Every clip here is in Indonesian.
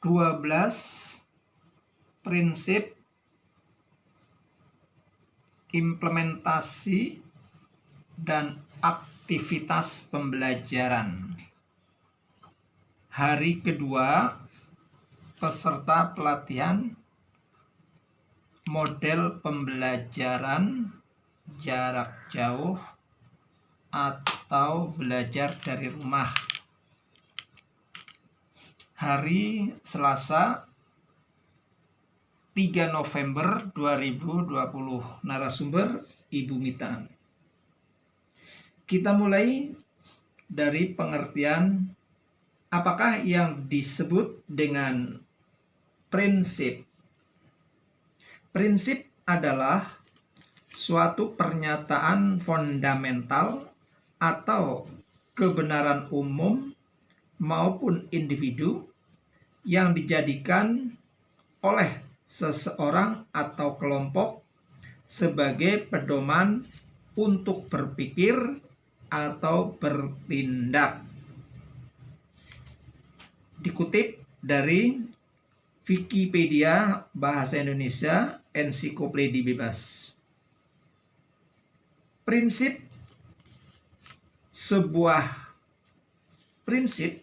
12 prinsip implementasi dan aktivitas pembelajaran. Hari kedua, peserta pelatihan model pembelajaran jarak jauh atau belajar dari rumah. Hari Selasa 3 November 2020. Narasumber Ibu Mita. Kita mulai dari pengertian apakah yang disebut dengan prinsip. Prinsip adalah suatu pernyataan fundamental atau kebenaran umum maupun individu yang dijadikan oleh seseorang atau kelompok sebagai pedoman untuk berpikir atau bertindak. Dikutip dari Wikipedia Bahasa Indonesia Ensiklopedia Bebas. Prinsip, sebuah prinsip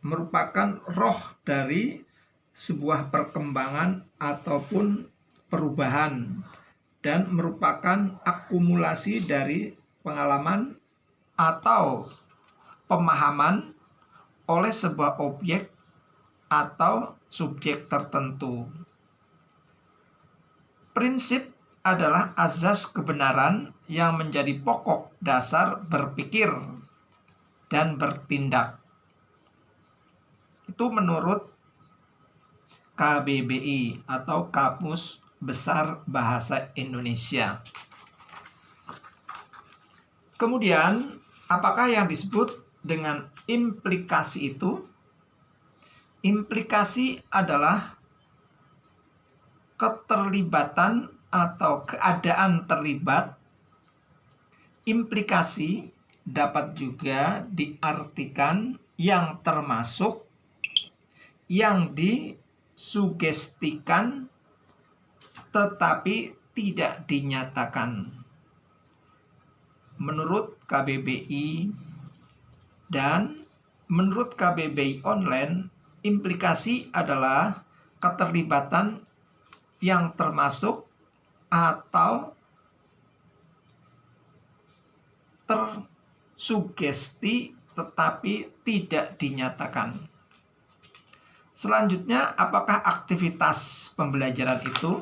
merupakan roh dari sebuah perkembangan ataupun perubahan dan merupakan akumulasi dari pengalaman atau pemahaman oleh sebuah objek atau subjek tertentu. Prinsip adalah azas kebenaran yang menjadi pokok dasar berpikir dan bertindak. Itu menurut KBBI atau Kamus Besar Bahasa Indonesia. Kemudian, apakah yang disebut dengan implikasi itu? Implikasi adalah keterlibatan atau keadaan terlibat. Implikasi dapat juga diartikan yang termasuk, yang disugestikan tetapi tidak dinyatakan. Menurut KBBI dan menurut KBBI online, implikasi adalah keterlibatan yang termasuk atau tersugesti tetapi tidak dinyatakan. Selanjutnya, apakah aktivitas pembelajaran itu?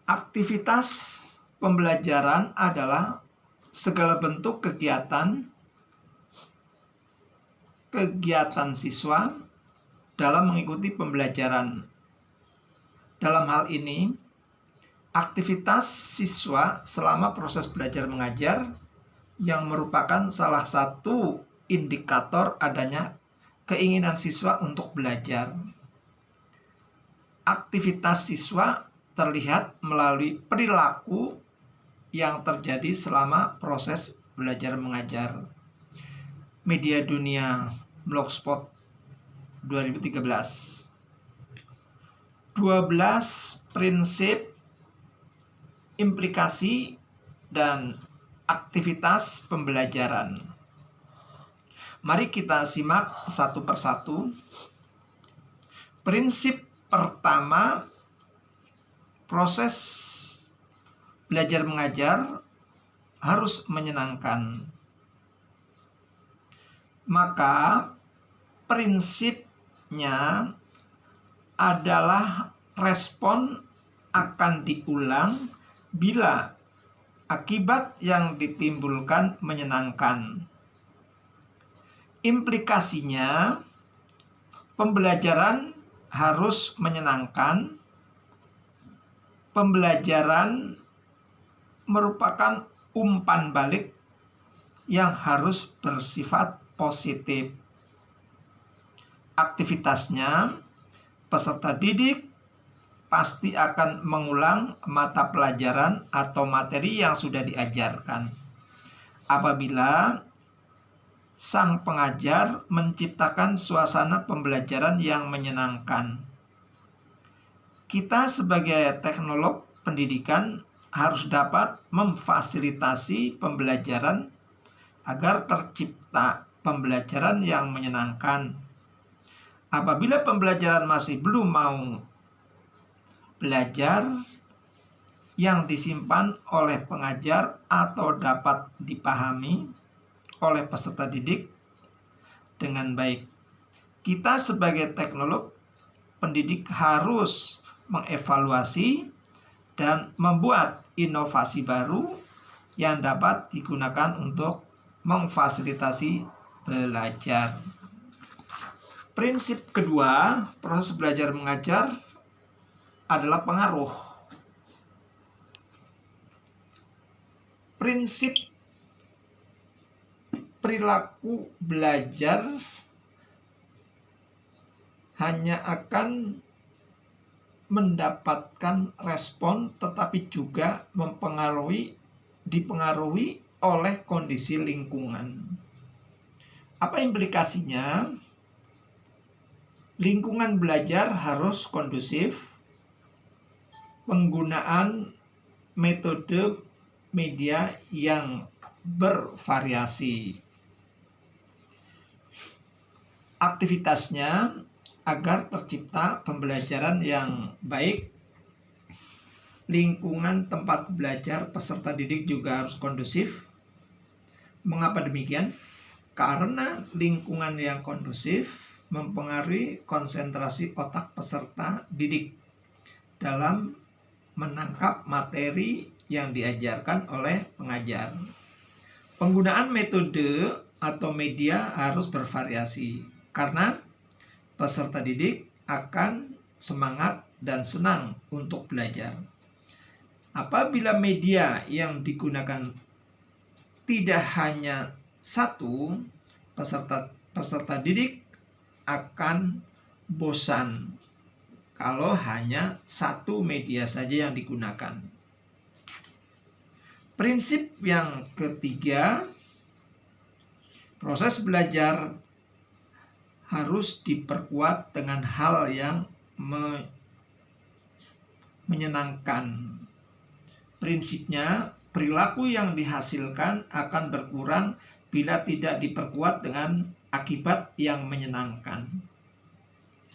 Aktivitas pembelajaran adalah segala bentuk kegiatan siswa dalam mengikuti pembelajaran. Dalam hal ini, aktivitas siswa selama proses belajar mengajar yang merupakan salah satu indikator adanya keinginan siswa untuk belajar. Aktivitas siswa terlihat melalui perilaku yang terjadi selama proses belajar mengajar. Media Dunia Blogspot 2013. 12 prinsip implikasi dan aktivitas pembelajaran. Mari kita simak satu persatu. Prinsip pertama, proses belajar mengajar harus menyenangkan. Maka prinsipnya adalah respon akan diulang bila akibat yang ditimbulkan menyenangkan. Implikasinya, pembelajaran harus menyenangkan. Pembelajaran merupakan umpan balik yang harus bersifat positif. Aktivitasnya, peserta didik pasti akan mengulang mata pelajaran atau materi yang sudah diajarkan. Apabila sang pengajar menciptakan suasana pembelajaran yang menyenangkan. Kita sebagai teknolog pendidikan harus dapat memfasilitasi pembelajaran agar tercipta pembelajaran yang menyenangkan. Apabila pembelajaran masih belum mau belajar, yang disimpan oleh pengajar atau dapat dipahami oleh peserta didik dengan baik. Kita sebagai teknolog pendidik harus mengevaluasi dan membuat inovasi baru yang dapat digunakan untuk memfasilitasi belajar. Prinsip kedua, proses belajar mengajar adalah pengaruh. Prinsip perilaku belajar hanya akan mendapatkan respon tetapi juga dipengaruhi oleh kondisi lingkungan. Apa implikasinya? Lingkungan belajar harus kondusif, penggunaan metode media yang bervariasi. Aktivitasnya agar tercipta pembelajaran yang baik, lingkungan tempat belajar peserta didik juga harus kondusif. Mengapa demikian? Karena lingkungan yang kondusif mempengaruhi konsentrasi otak peserta didik dalam menangkap materi yang diajarkan oleh pengajar. Penggunaan metode atau media harus bervariasi karena peserta didik akan semangat dan senang untuk belajar. Apabila media yang digunakan tidak hanya satu, peserta didik akan bosan kalau hanya satu media saja yang digunakan. Prinsip yang ketiga, proses belajar harus diperkuat dengan hal yang menyenangkan. Prinsipnya, perilaku yang dihasilkan akan berkurang bila tidak diperkuat dengan akibat yang menyenangkan.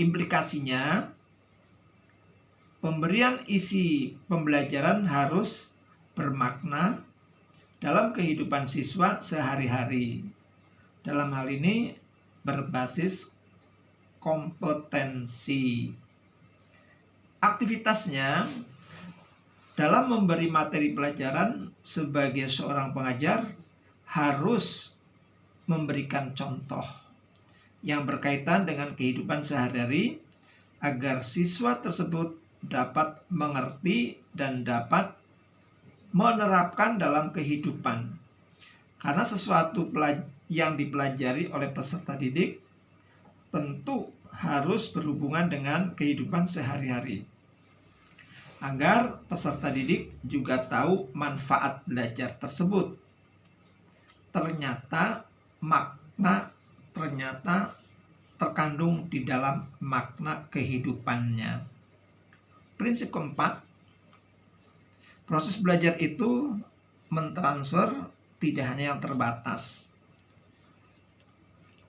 Implikasinya, pemberian isi pembelajaran harus bermakna dalam kehidupan siswa sehari-hari. Dalam hal ini berbasis kompetensi. Aktivitasnya dalam memberi materi pelajaran sebagai seorang pengajar harus memberikan contoh yang berkaitan dengan kehidupan sehari-hari agar siswa tersebut dapat mengerti dan dapat menerapkan dalam kehidupan. Karena sesuatu yang dipelajari oleh peserta didik tentu harus berhubungan dengan kehidupan sehari-hari. Agar peserta didik juga tahu manfaat belajar tersebut. Ternyata terkandung di dalam makna kehidupannya. Prinsip keempat, proses belajar itu mentransfer tidak hanya yang terbatas.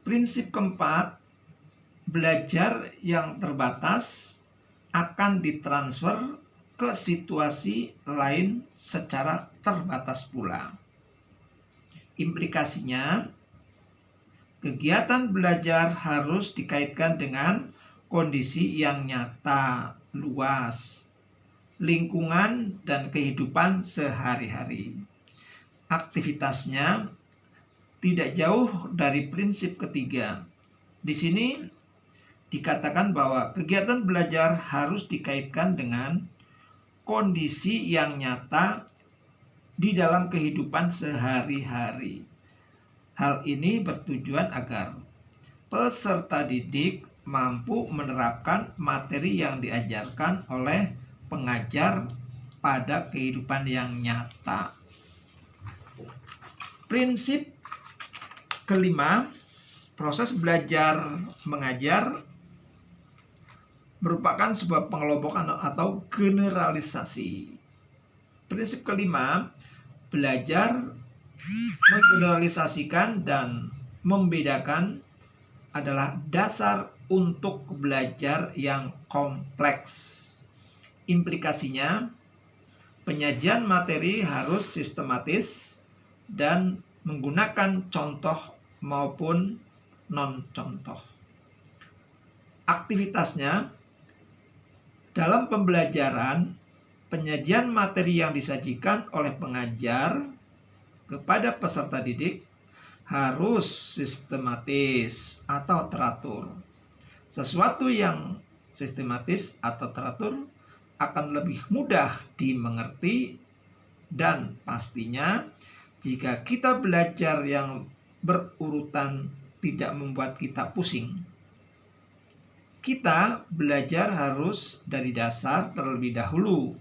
Prinsip keempat, belajar yang terbatas akan ditransfer ke situasi lain secara terbatas pula. Implikasinya, kegiatan belajar harus dikaitkan dengan kondisi yang nyata, luas, lingkungan, dan kehidupan sehari-hari. Aktivitasnya tidak jauh dari prinsip ketiga. Di sini dikatakan bahwa kegiatan belajar harus dikaitkan dengan kondisi yang nyata di dalam kehidupan sehari-hari. Hal ini bertujuan agar peserta didik mampu menerapkan materi yang diajarkan oleh pengajar pada kehidupan yang nyata. Prinsip Kelima, proses belajar mengajar merupakan sebuah pengelompokan atau generalisasi. Prinsip kelima, belajar menggeneralisasikan dan membedakan adalah dasar untuk belajar yang kompleks. Implikasinya, penyajian materi harus sistematis dan menggunakan contoh maupun non-contoh. Aktivitasnya, dalam pembelajaran, penyajian materi yang disajikan oleh pengajar kepada peserta didik harus sistematis atau teratur. Sesuatu yang sistematis atau teratur akan lebih mudah dimengerti, dan pastinya jika kita belajar yang berurutan tidak membuat kita pusing. Kita belajar harus dari dasar terlebih dahulu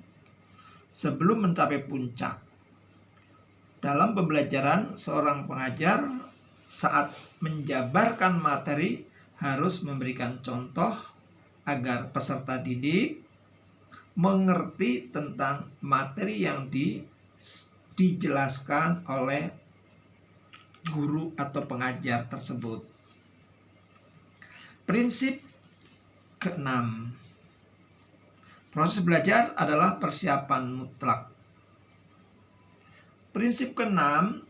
sebelum mencapai puncak. Dalam pembelajaran, seorang pengajar saat menjabarkan materi harus memberikan contoh agar peserta didik mengerti tentang materi yang dijelaskan oleh guru atau pengajar tersebut. Prinsip keenam, proses belajar adalah persiapan mutlak. Prinsip keenam,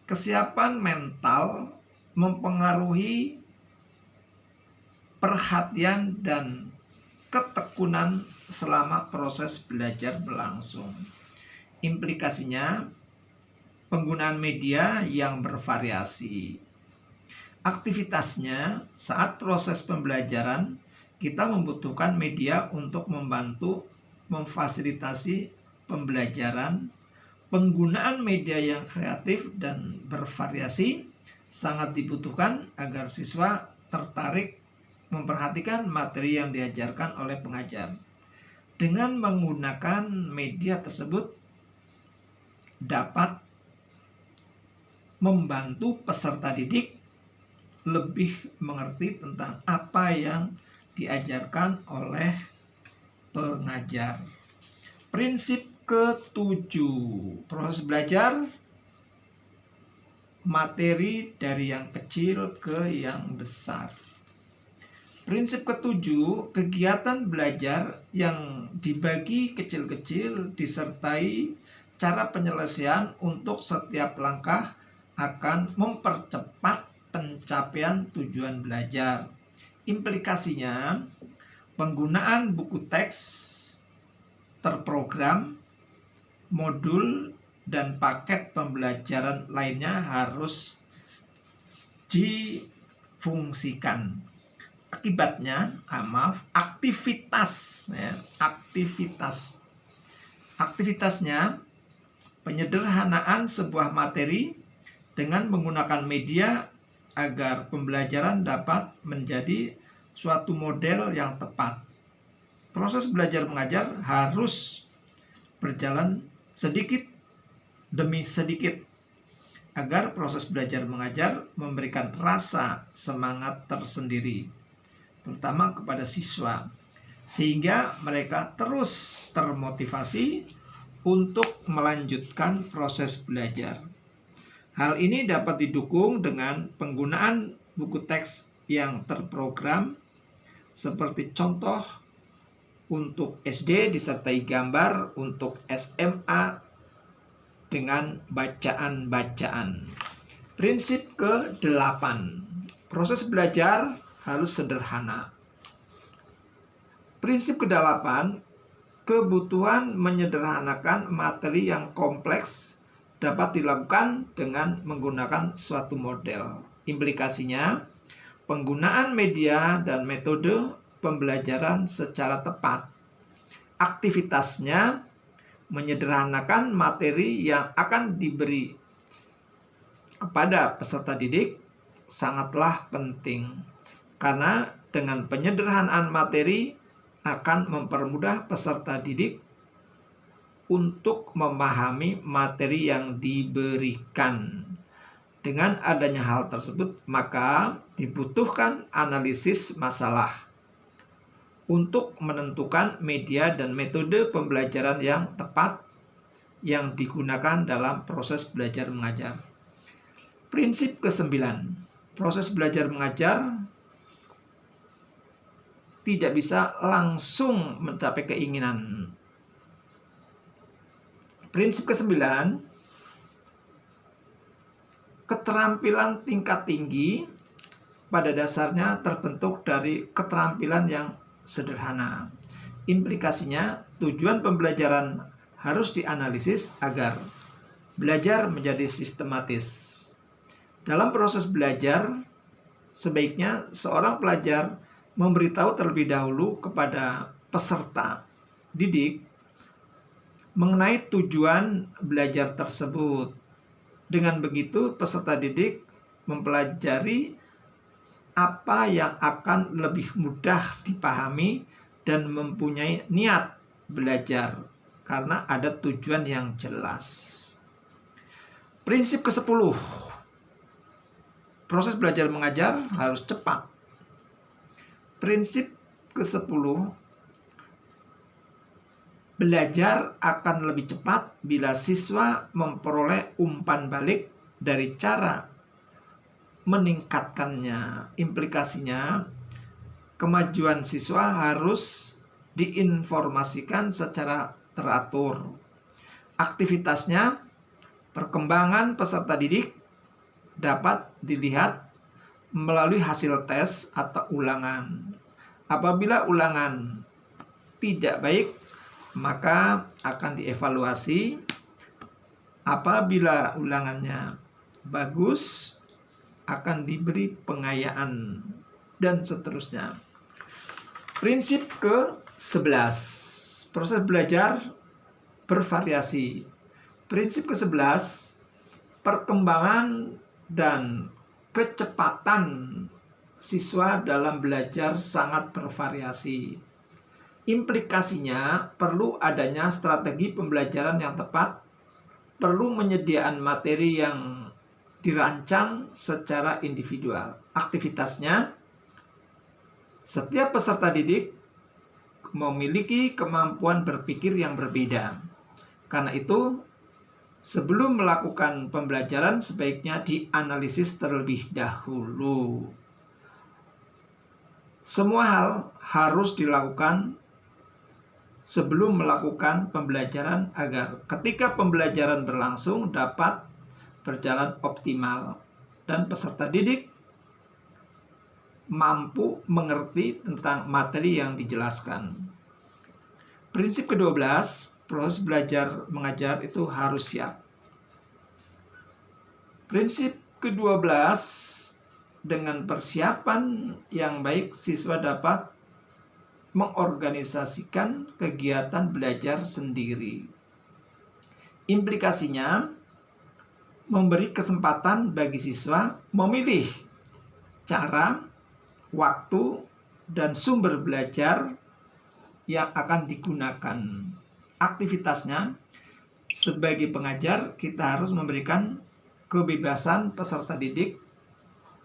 kesiapan mental mempengaruhi perhatian dan ketekunan selama proses belajar berlangsung. Implikasinya, penggunaan media yang bervariasi. Aktivitasnya, saat proses pembelajaran, kita membutuhkan media untuk membantu memfasilitasi pembelajaran. Penggunaan media yang kreatif dan bervariasi sangat dibutuhkan agar siswa tertarik memperhatikan materi yang diajarkan oleh pengajar. Dengan menggunakan media tersebut dapat membantu peserta didik lebih mengerti tentang apa yang diajarkan oleh pengajar. Prinsip ketujuh, proses belajar materi dari yang kecil ke yang besar. Prinsip ketujuh, kegiatan belajar yang dibagi kecil-kecil disertai cara penyelesaian untuk setiap langkah akan mempercepat pencapaian tujuan belajar. Implikasinya, penggunaan buku teks terprogram, modul, dan paket pembelajaran lainnya harus difungsikan. Akibatnya, aktivitasnya penyederhanaan sebuah materi dengan menggunakan media agar pembelajaran dapat menjadi suatu model yang tepat. Proses belajar mengajar harus berjalan sedikit demi sedikit agar proses belajar mengajar memberikan rasa semangat tersendiri, terutama kepada siswa, sehingga mereka terus termotivasi untuk melanjutkan proses belajar. Hal ini dapat didukung dengan penggunaan buku teks yang terprogram, seperti contoh untuk SD disertai gambar, untuk SMA dengan bacaan-bacaan. Prinsip ke-8, proses belajar harus sederhana. Prinsip ke-8, kebutuhan menyederhanakan materi yang kompleks dapat dilakukan dengan menggunakan suatu model. Implikasinya, penggunaan media dan metode pembelajaran secara tepat. Aktivitasnya, menyederhanakan materi yang akan diberi kepada peserta didik sangatlah penting, karena dengan penyederhanaan materi akan mempermudah peserta didik untuk memahami materi yang diberikan. Dengan adanya hal tersebut, maka dibutuhkan analisis masalah untuk menentukan media dan metode pembelajaran yang tepat yang digunakan dalam proses belajar mengajar. Prinsip ke-9, proses belajar mengajar tidak bisa langsung mencapai keinginan. Prinsip ke-9, keterampilan tingkat tinggi pada dasarnya terbentuk dari keterampilan yang sederhana. Implikasinya, tujuan pembelajaran harus dianalisis agar belajar menjadi sistematis. Dalam proses belajar, sebaiknya seorang pelajar memberitahu terlebih dahulu kepada peserta didik mengenai tujuan belajar tersebut. Dengan begitu, peserta didik mempelajari apa yang akan lebih mudah dipahami dan mempunyai niat belajar karena ada tujuan yang jelas. Prinsip ke-10, proses belajar mengajar harus cepat. Prinsip ke-10, belajar akan lebih cepat bila siswa memperoleh umpan balik dari cara meningkatkannya. Implikasinya, kemajuan siswa harus diinformasikan secara teratur. Aktivitasnya, perkembangan peserta didik dapat dilihat melalui hasil tes atau ulangan. Apabila ulangan tidak baik, maka akan dievaluasi. Apabila ulangannya bagus, akan diberi pengayaan, dan seterusnya. Prinsip ke-11, proses belajar bervariasi. Prinsip ke-11, perkembangan dan kecepatan siswa dalam belajar sangat bervariasi. Implikasinya, perlu adanya strategi pembelajaran yang tepat, perlu menyediakan materi yang dirancang secara individual. Aktivitasnya, setiap peserta didik memiliki kemampuan berpikir yang berbeda. Karena itu, sebelum melakukan pembelajaran, sebaiknya dianalisis terlebih dahulu. Semua hal harus dilakukan sebelum melakukan pembelajaran agar ketika pembelajaran berlangsung dapat berjalan optimal dan peserta didik mampu mengerti tentang materi yang dijelaskan. Prinsip ke-12, proses belajar mengajar itu harus siap. Prinsip ke-12, dengan persiapan yang baik siswa dapat mengorganisasikan kegiatan belajar sendiri. Implikasinya, memberi kesempatan bagi siswa memilih cara, waktu, dan sumber belajar yang akan digunakan. Aktivitasnya, sebagai pengajar, kita harus memberikan kebebasan peserta didik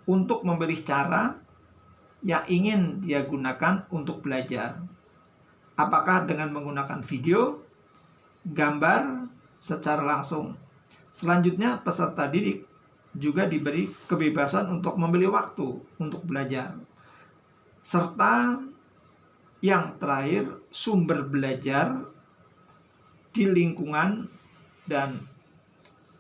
untuk memilih cara yang ingin dia gunakan untuk belajar. Apakah dengan menggunakan video, gambar, secara langsung. Selanjutnya, peserta didik juga diberi kebebasan untuk memilih waktu untuk belajar. Serta yang terakhir, sumber belajar di lingkungan dan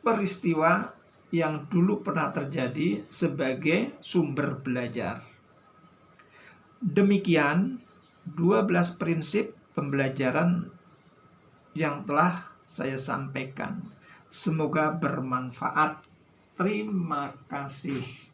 peristiwa yang dulu pernah terjadi sebagai sumber belajar. Demikian 12 prinsip pembelajaran yang telah saya sampaikan. Semoga bermanfaat. Terima kasih.